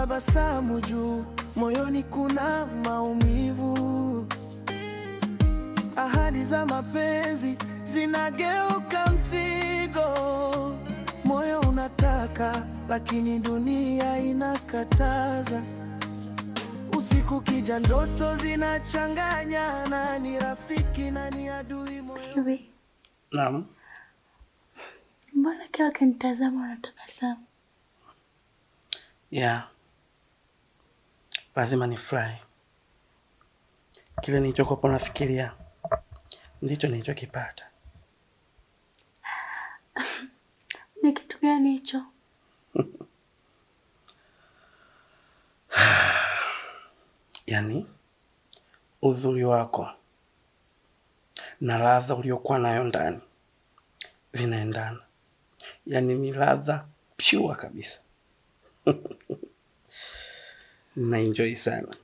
tabasamu juu, moyoni kuna maumivu. Ahadi za mapenzi zinageuka mzigo. Moyo unataka lakini dunia inakataza. Usiku kija, ndoto zinachanganya, nani rafiki nani adui moyo. Naam. Mbona kila ukinitazama unatabasamu? Yeah. Lazima nifurahi. Kile nilichokuwa nafikiria ndicho nilichokipata. Ni kitu gani hicho? Yaani uzuri wako na ladha uliokuwa nayo ndani vinaendana. Yaani ni ladha pure kabisa. Na enjoy sana.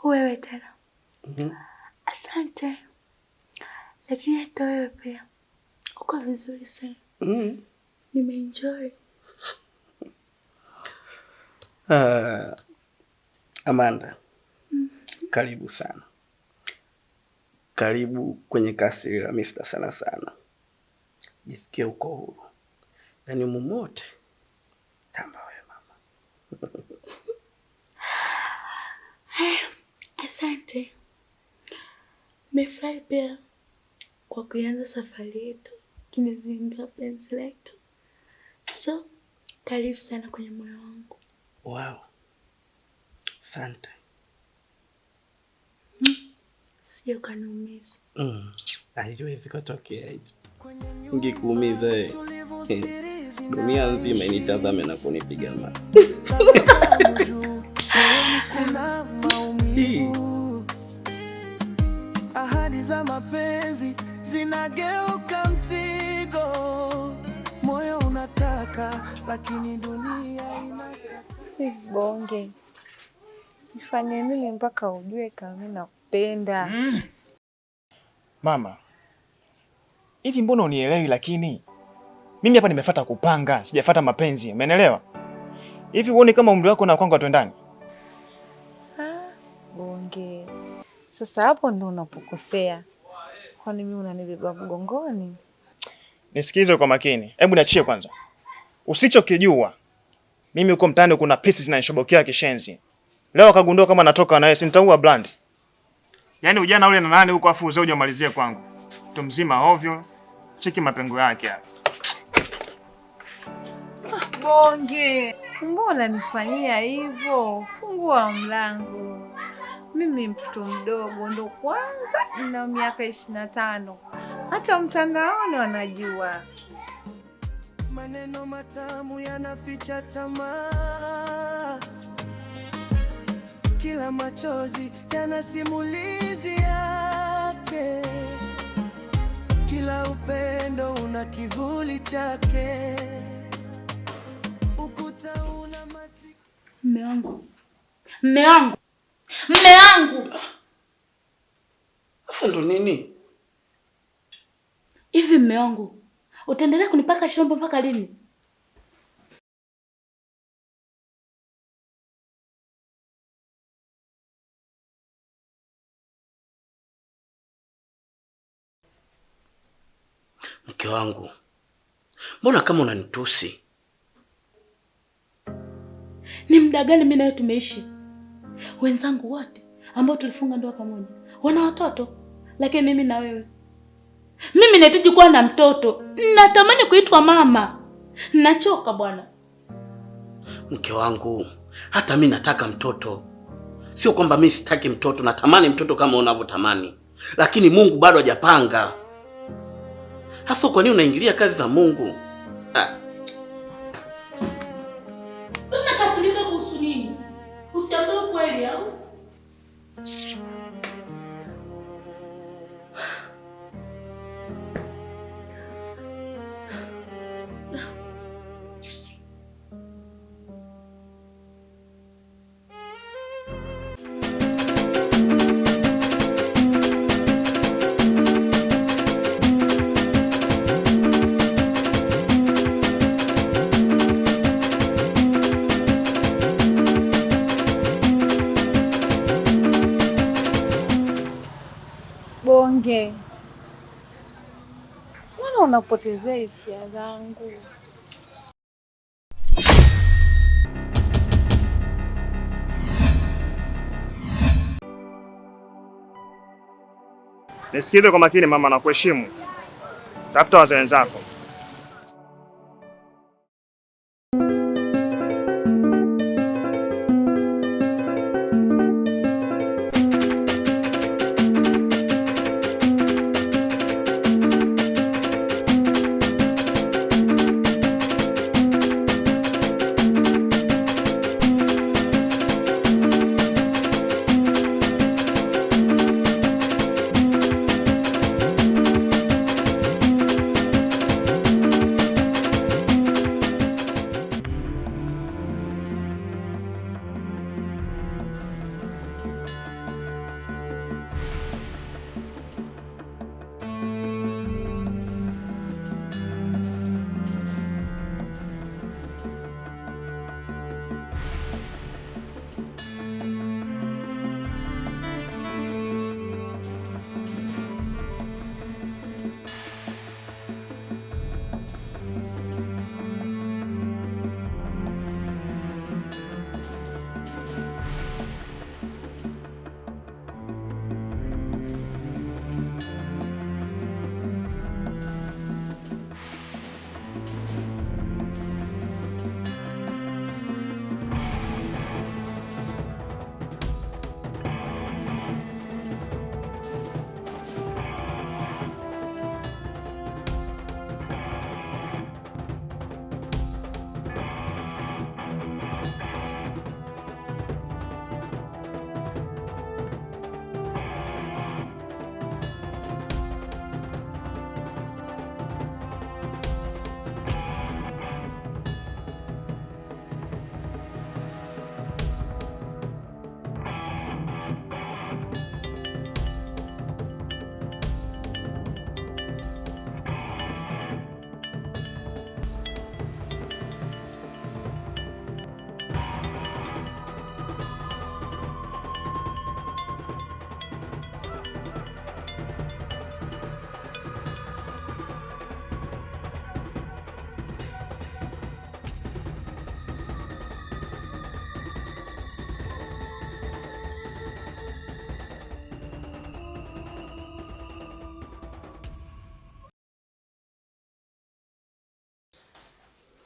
Wewe tena. Asante. Lakini hata wewe pia uko vizuri sana. Nimeenjoy. Amanda. Karibu sana. Karibu kwenye kasri la Mr. Sana Sana. Jisikie uko huru. Yaani mumote tamba wewe mama. Asante. Nimefurahi pia kwa kuanza safari yetu. Tumezindua penzi letu. So, karibu sana kwenye moyo wangu. Wow. Asante. Sio ukaniumiza. Haiwezi kutokea hicho. Ungekuumiza wewe. Dunia nzima initazame na kunipiga mawe. Kuna maumivu. Ahadi za mapenzi zinageuka mzigo. Moyo unataka lakini dunia inakataa. Bonge. Nifanye nini mpaka ujue kama mimi nakupenda? Mama, hivi mbona unielewi? Lakini mimi hapa nimefuata kupanga, sijafuata mapenzi, umeelewa? Hivi uone kama umri wako na kwangu atwendani? Bonge. Sasa hapo ndo unapokosea. Kwani mimi unanibeba mgongoni? Nisikize kwa makini. Hebu niachie kwanza. Usichokijua, mimi uko mtaani kuna pieces zinanishobokea kishenzi. Leo akagundua kama natoka na yeye, si nitaua brand. Yaani ujana ule na nani huko afu uzee uje umalizie kwangu. Mtu mzima ovyo, cheki mapengo yake hapa. Bonge, mbona nifanyia hivyo? Fungua mlango. Mimi mtoto mdogo ndo kwanza nina miaka 25. Hata mtandaoni wanajua. Maneno matamu yanaficha tamaa. Kila machozi yana simulizi yake. Kila upendo una kivuli chake. Ukuta una masi... Mume wangu. Mume wangu. Mume wangu. Sasa ndo nini? Hivi mume wangu, utaendelea kunipaka shombo mpaka lini? Mke wangu, mbona kama unanitusi? Ni muda gani mimi nawe tumeishi? Wenzangu wote ambao tulifunga ndoa pamoja wana watoto, lakini mimi na wewe, mimi nahitaji kuwa na mtoto. Natamani kuitwa mama. Nachoka bwana. Mke wangu, hata mimi nataka mtoto. Sio kwamba mimi sitaki mtoto, natamani mtoto kama unavyotamani. Lakini Mungu bado hajapanga. Hasa kwa nini unaingilia kazi za Mungu? Sasa kasirika kuhusu nini? Usiambie kweli au? unapotezea hisia zangu. Nisikilize kwa makini mama, na kuheshimu. Tafuta wazee wenzako.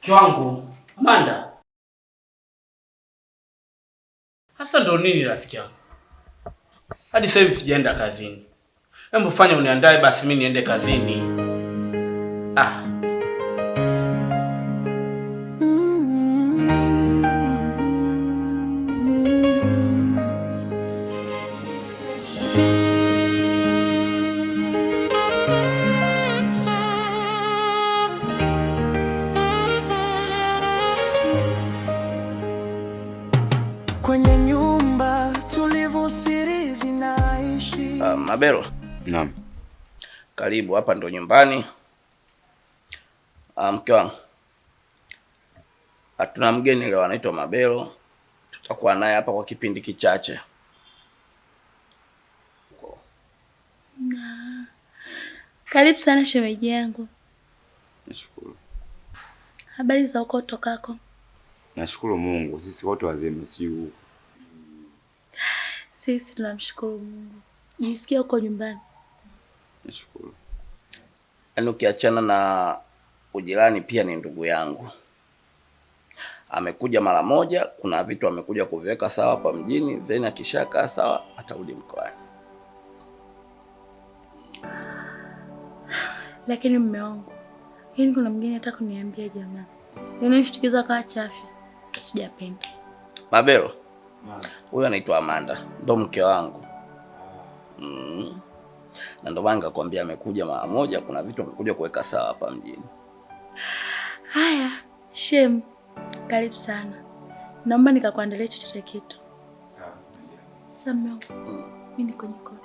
Chwangu, Amanda. Hasa ndo nini rafiki yangu? Hadi sasa hivi sijaenda kazini. Hebu fanya uniandae basi mimi niende kazini. Kwenye nyumba tulivu siri zinaishi. Mabelo. Naam. Karibu, hapa ndo nyumbani. Mke wangu. Hatuna mgeni leo anaitwa Mabelo. Tutakuwa naye hapa kwa kipindi kichache. Karibu sana shemeji yangu. Nashukuru. Habari za uko tokako? Nashukuru Mungu, sisi wote wazima sio. Sisi tunamshukuru Mungu. Jisikia uko nyumbani? Nashukuru. Yaani ukiachana na ujirani pia ni ndugu yangu. Amekuja mara moja, kuna vitu amekuja kuviweka sawa hapa mjini, then akishaka sawa atarudi mkoani. Lakini mume wangu, yaani kuna mgeni hata kuniambia jamani. Unanishtukiza kwa chafya. Sijapenda. Mabelo. Huyu anaitwa Amanda, ndo mke wangu. Na ndo maana nikakwambia amekuja mara moja, kuna vitu amekuja kuweka sawa hapa mjini. Haya, shem. Karibu sana. Naomba nikakuandalia chochote kitu. Sawa. Mimi niko jikoni.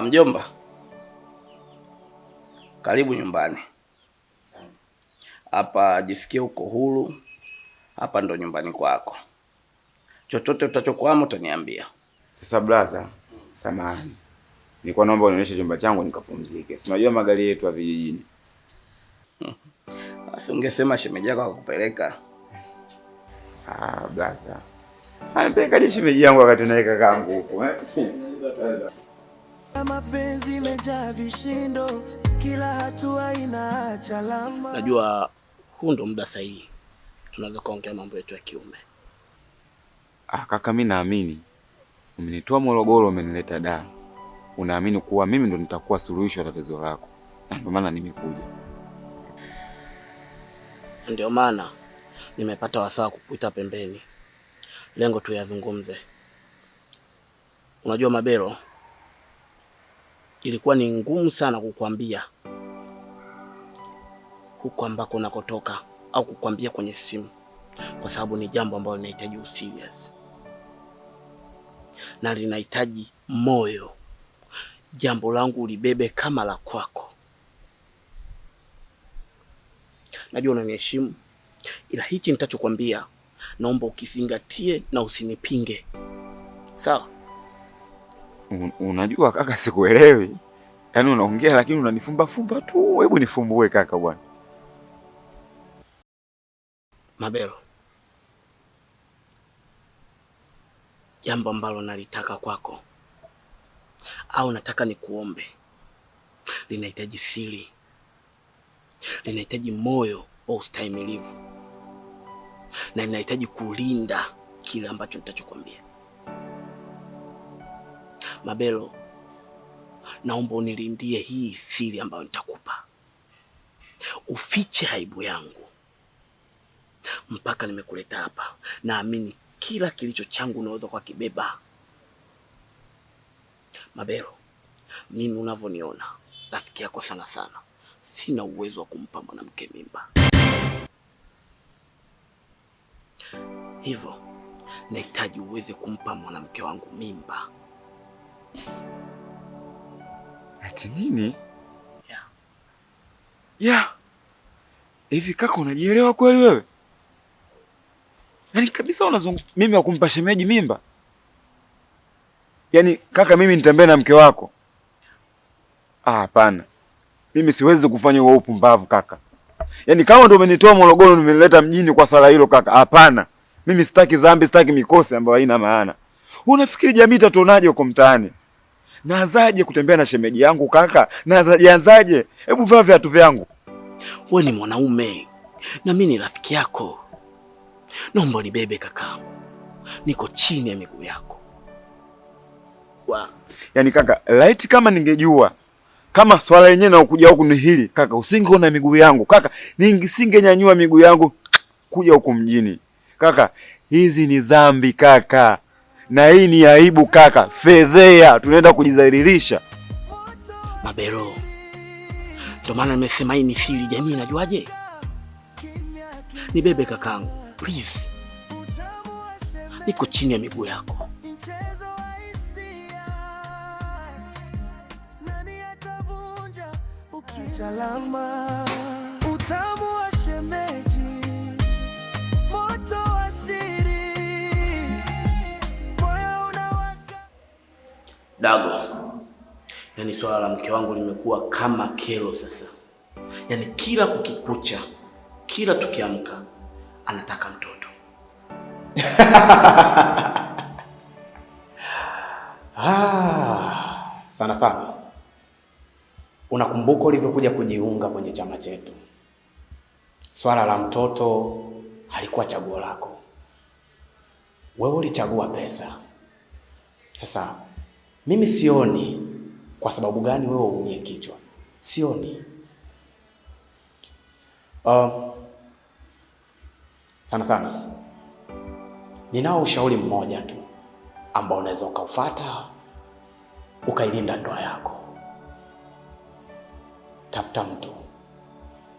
Mjomba. Karibu nyumbani. Hapa jisikie uko huru. Hapa ndo nyumbani kwako. Chochote utachokwama utaniambia. Sasa blaza, Samahani. Nilikuwa naomba unionyeshe chumba changu nikapumzike. Si unajua magari yetu ya vijijini. Basi ungesema shemeji yako akakupeleka. Blaza. Anipeleka shemeji yangu wakati naika kangu huko, Mapenzi imejaa vishindo, kila hatua inaacha alama. Najua huu ndo muda sahihi. Tunaweza kuongea mambo yetu ya kiume. Kaka, mimi naamini umenitoa Morogoro umenileta Dar. Unaamini kuwa mimi ndo nitakuwa suluhisho la tatizo lako. Na ndio maana nimekuja. Ndio maana nimepata wasaa kukuita pembeni. Lengo tu yazungumze. Unajua Mabelo, ilikuwa ni ngumu sana kukwambia huko ambako unakotoka au kukwambia kwenye simu, kwa sababu ni jambo ambalo linahitaji userious na linahitaji moyo. Jambo langu ulibebe kama la kwako. Najua unaniheshimu, ila hichi nitachokwambia naomba ukizingatie na usinipinge. Sawa? Unajua kaka, sikuelewi. Yaani unaongea lakini unanifumba fumba tu. Hebu nifumbue kaka bwana. Mabelo, jambo ambalo nalitaka kwako au nataka nikuombe linahitaji siri, linahitaji moyo wa ustahimilivu, na linahitaji kulinda kile ambacho nitachokwambia. Mabelo, naomba unilindie hii siri ambayo nitakupa. Ufiche aibu yangu mpaka nimekuleta hapa. Naamini kila kilicho changu unaweza kwa kibeba. Mabelo, mimi unavyoniona rafiki yako sana sana, sina uwezo wa kumpa mwanamke mimba. Hivyo nahitaji uweze kumpa mwanamke wangu mimba. Ati nini? Yeah. Hivi kaka, unajielewa kweli wewe? Yaani kabisa unazungu mimi wa kumpa shemeji mimba? Yaani kaka, mimi nitembee na mke wako? Hapana. Mimi siwezi kufanya huo upumbavu kaka. Yaani kama ndio umenitoa Morogoro nimeleta mjini kwa sala hilo kaka, hapana. Mimi sitaki dhambi, sitaki mikosi ambayo haina maana. Unafikiri jamii itatuonaje huko mtaani? Naanzaje kutembea na shemeji yangu kaka? Naanzaje? Hebu vaa viatu vyangu. Wewe ni mwanaume na mimi ni rafiki yako. Naomba nibebe kakaangu. Niko chini ya miguu yako. Yaani kaka, laiti kama ningejua kama swala lenyewe na ukuja huku ni hili kaka, usingeona miguu yangu kaka, ningenyanyua miguu yangu kuja huku mjini. Kaka, hizi ni dhambi kaka. Na hii ni aibu kaka, fedhea, tunaenda kujidhalilisha. Mabelo, ndio maana nimesema hii ni siri, jamii inajuaje? Nibebe kakaangu, please. Niko chini ya miguu yako. Ukijalama utamu wa shemeji, moto wa siri, moyo unawaka. Dago, yaani swala la mke wangu limekuwa kama kero sasa. Yaani kila kukikucha, kila tukiamka anataka mtoto. Sana sana. Unakumbuka ulivyokuja kujiunga kwenye chama chetu? Swala la mtoto halikuwa chaguo lako. Wewe ulichagua pesa. Sasa mimi sioni kwa sababu gani wewe uumie kichwa. Sioni. Sana sana. Ninao ushauri mmoja tu ambao unaweza ukaufuata ukailinda ndoa yako. Tafuta mtu,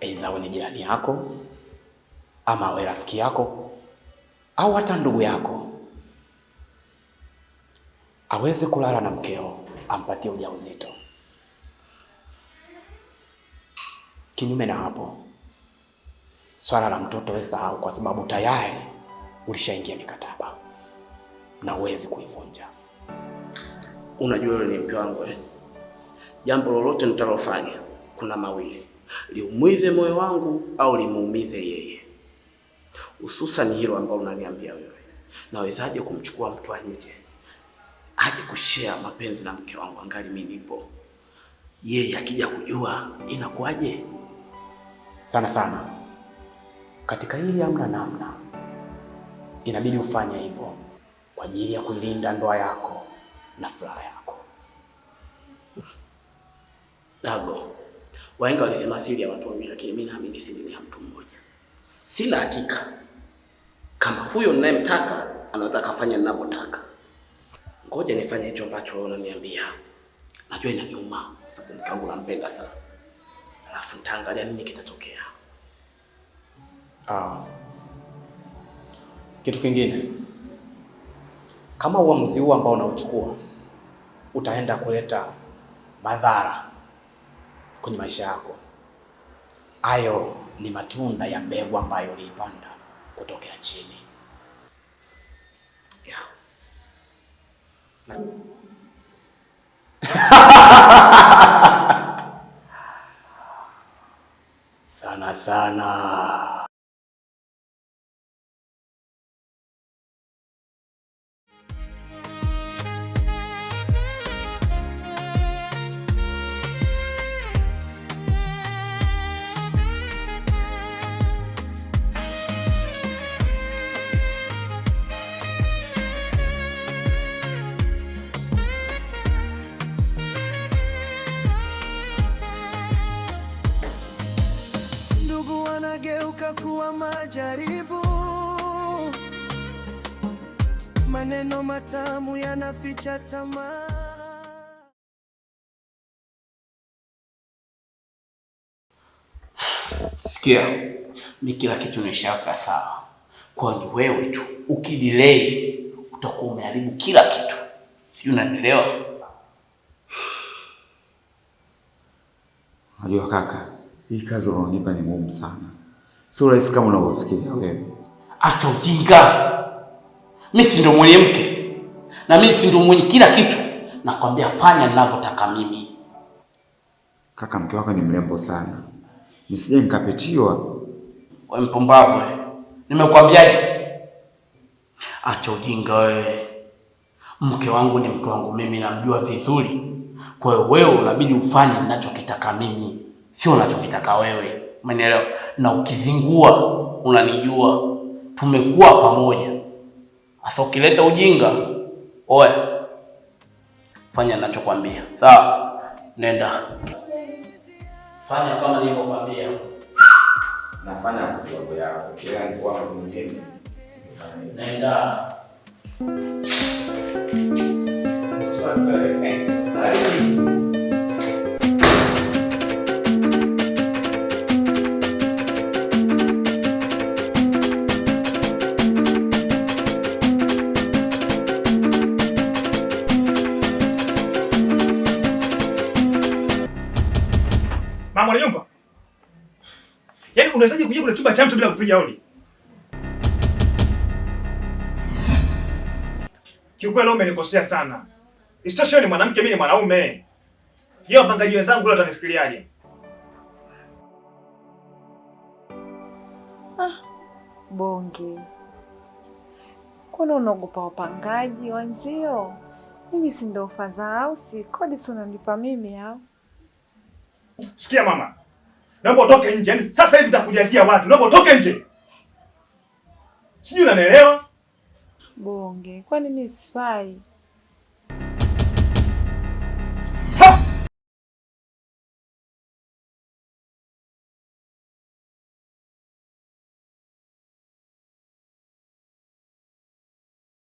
aidha awe ni jirani yako ama awe rafiki yako au hata ndugu yako, aweze kulala na mkeo, ampatie ujauzito. Kinyume na hapo, swala la mtoto wewe sahau, kwa sababu tayari ulishaingia mikataba na huwezi kuivunja. Unajua wewe ni mke wangu Jambo lolote nitalofanya kuna mawili. Liumize moyo wangu au limuumize yeye. Hususan hilo ambalo unaniambia wewe. Nawezaje kumchukua mtu wa nje aje kushare mapenzi na mke wangu angali mimi nipo? Yeye akija kujua inakuwaje? Sana. Katika hili hamna namna. Inabidi ufanye hivyo kwa ajili ya kuilinda ndoa yako na furaha yako. Dago, wahenga walisema siri ya watu wawili, lakini mimi naamini siri ni ya mtu mmoja. Sina hakika kama huyo ninayemtaka anaweza kufanya ninavyotaka. Ngoja nifanye hicho ambacho wewe unaniambia. Najua inaniuma sababu mke wangu nampenda sana. Alafu nitaangalia nini kitatokea. Kitu kingine, kama uamuzi huu ambao unauchukua utaenda kuleta madhara kwenye maisha yako, hayo ni matunda ya mbegu ambayo uliipanda kutokea chini. Sana. Kuwa majaribu, maneno matamu yanaficha tamaa. Sikia, mimi kila kitu nimeshaka sawa. Kwa ni wewe tu ukidelay utakuwa umeharibu kila kitu. Sio, unanielewa? Unajua kaka, hii kazi unaonipa ni ngumu sana. Sio rahisi kama unavyofikiria wewe. Acha ujinga. Mimi si ndo mwenye mke. Na mimi si ndo mwenye kila kitu. Nakwambia fanya ninavyotaka mimi. Kaka, mke wako ni mrembo sana. Nisije nikapitiwa. Wewe mpumbavu wewe. Nimekwambiaje? Acha ujinga wewe. Mke wangu ni mke wangu, mimi namjua vizuri. Kwa hiyo wewe unabidi ufanye ninachokitaka mimi, sio unachokitaka wewe. Umenielewa? Na ukizingua unanijua. Tumekuwa pamoja. Sasa ukileta ujinga, oe. Fanya ninachokwambia. Sawa? Nenda. Fanya kama nilivyokuambia. Nafanya kwa sababu yako. Kila ni kwa mwingine. Nenda. Mama wa nyumba. Yaani unawezaje kuja kule chumba cha mtu bila kupiga hodi? Kiukweli leo umenikosea sana. Isitoshe ni mwanamke, mimi ni mwanaume. Yeye wapangaji wenzangu leo watanifikiriaje? Bonge. Kuna unaogopa wapangaji wenzio? Mimi si ndo fadhaa au si kodi si unanipa mimi au? Sikia mama. Naomba utoke nje. Yaani sasa hivi nitakujazia watu. Naomba utoke nje. Sijui unanielewa? Bonge, kwani mimi sifai?